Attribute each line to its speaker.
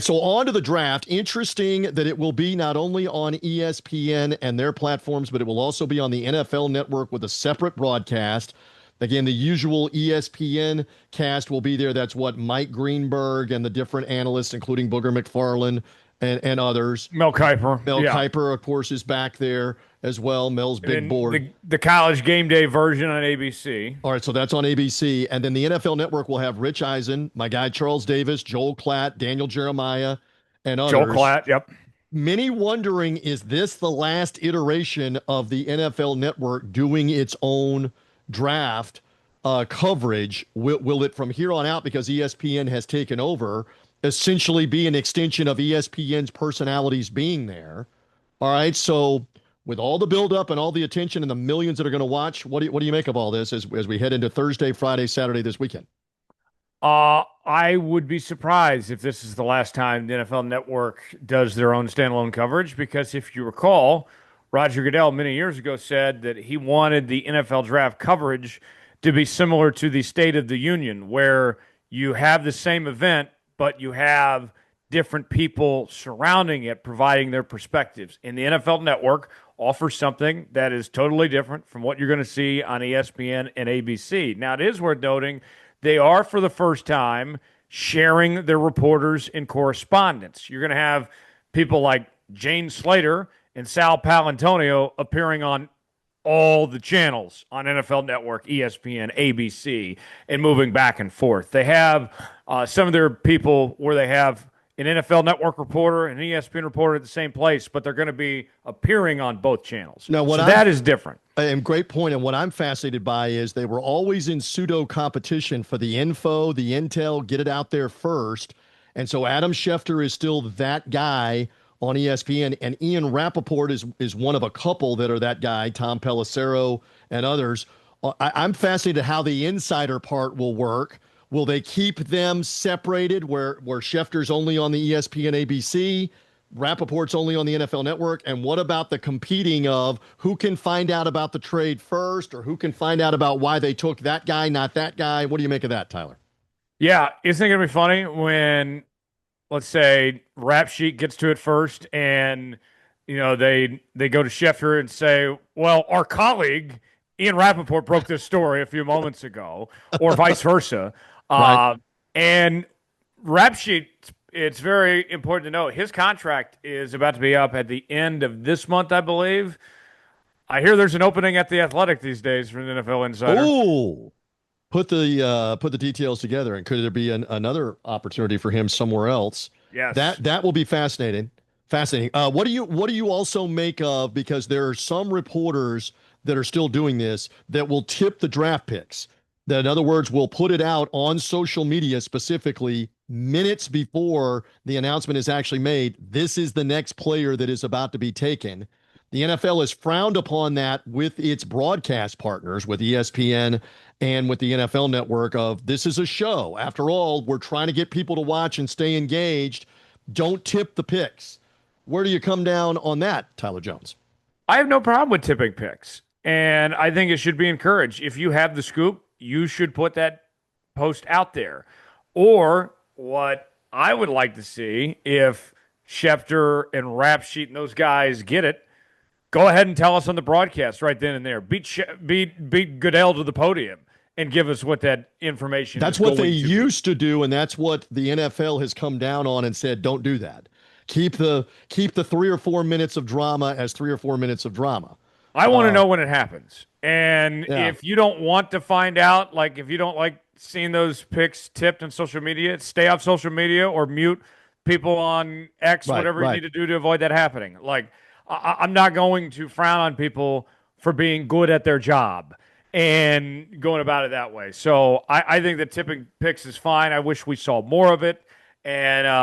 Speaker 1: So on to the draft. Interesting that it will be not only on ESPN and their platforms, but it will also be on the NFL Network with a separate broadcast. Again, the usual ESPN cast will be there. That's what Mike Greenberg and the different analysts, including Booger McFarland and others.
Speaker 2: Mel Kiper,
Speaker 1: Mel
Speaker 2: yeah.
Speaker 1: Kiper, of course, is back there as well. Mel's
Speaker 2: And
Speaker 1: big
Speaker 2: then
Speaker 1: board.
Speaker 2: the college game day version on ABC.
Speaker 1: All right, so that's on ABC. And then the NFL Network will have Rich Eisen, my guy Charles Davis, Joel Klatt, Daniel Jeremiah, and
Speaker 2: Joel
Speaker 1: others.
Speaker 2: Klatt, yep.
Speaker 1: Many wondering, is this the last iteration of the NFL Network doing its own draft coverage? Will it from here on out, because ESPN has taken over, essentially be an extension of ESPN's personalities being there? All right, so with all the buildup and all the attention and the millions that are going to watch, what do you make of all this as we head into Thursday, Friday, Saturday this weekend?
Speaker 2: I would be surprised if this is the last time the NFL Network does their own standalone coverage, because if you recall, Roger Goodell many years ago said that he wanted the NFL draft coverage to be similar to the State of the Union, where you have the same event, but you have different people surrounding it, providing their perspectives. And the NFL Network offers something that is totally different from what you're going to see on ESPN and ABC. Now, it is worth noting they are, for the first time, sharing their reporters and correspondents. You're going to have people like Jane Slater and Sal Palantonio appearing on all the channels on NFL Network, ESPN, ABC, and moving back and forth. They have some of their people where they have an NFL Network reporter and an ESPN reporter at the same place, but they're going to be appearing on both channels.
Speaker 1: Now,
Speaker 2: so that is different.
Speaker 1: And great point. And what I'm fascinated by is they were always in pseudo competition for the info, the intel, get it out there first. And so Adam Schefter is still that guy on ESPN, and Ian Rappaport is one of a couple that are that guy, Tom Pelissero and others. I'm fascinated how the insider part will work. Will they keep them separated where Schefter's only on the ESPN ABC, Rappaport's only on the NFL Network? And what about the competing of who can find out about the trade first, or who can find out about why they took that guy, not that guy? What do you make of that, Tyler?
Speaker 2: Yeah, isn't it going to be funny when, let's say, Rap Sheet gets to it first, and they go to Schefter and say, well, our colleague Ian Rappaport broke this story a few moments ago, or vice versa.
Speaker 1: Right.
Speaker 2: And Rap Sheet, it's very important to note, his contract is about to be up at the end of this month, I believe. I hear there's an opening at the Athletic these days for an NFL insider.
Speaker 1: Oh, put the details together, and could there be another opportunity for him somewhere else?
Speaker 2: Yes.
Speaker 1: That will be fascinating. Fascinating. What do you also make of, because there are some reporters that are still doing this, that will tip the draft picks. That, in other words, will put it out on social media specifically minutes before the announcement is actually made. This is the next player that is about to be taken. The NFL has frowned upon that with its broadcast partners, with ESPN and with the NFL Network, of this is a show. After all, we're trying to get people to watch and stay engaged. Don't tip the picks. Where do you come down on that, Tyler Jones?
Speaker 2: I have no problem with tipping picks, and I think it should be encouraged. If you have the scoop, you should put that post out there. Or what I would like to see, if Schefter and Rap Sheet and those guys get it, go ahead and tell us on the broadcast right then and there. Beat Goodell to the podium and give us what that information
Speaker 1: That's
Speaker 2: is
Speaker 1: what
Speaker 2: going
Speaker 1: they
Speaker 2: to be.
Speaker 1: used to do, and that's what the NFL has come down on and said, don't do that. Keep the 3 or 4 minutes of drama as 3 or 4 minutes of drama.
Speaker 2: I want to know when it happens. And
Speaker 1: Yeah.
Speaker 2: if you don't want to find out, like if you don't like seeing those picks tipped on social media, stay off social media or mute people on X,
Speaker 1: Right,
Speaker 2: whatever you
Speaker 1: right.
Speaker 2: need to do to avoid that happening. Like, I'm not going to frown on people for being good at their job and going about it that way. So I think that tipping picks is fine. I wish we saw more of it. And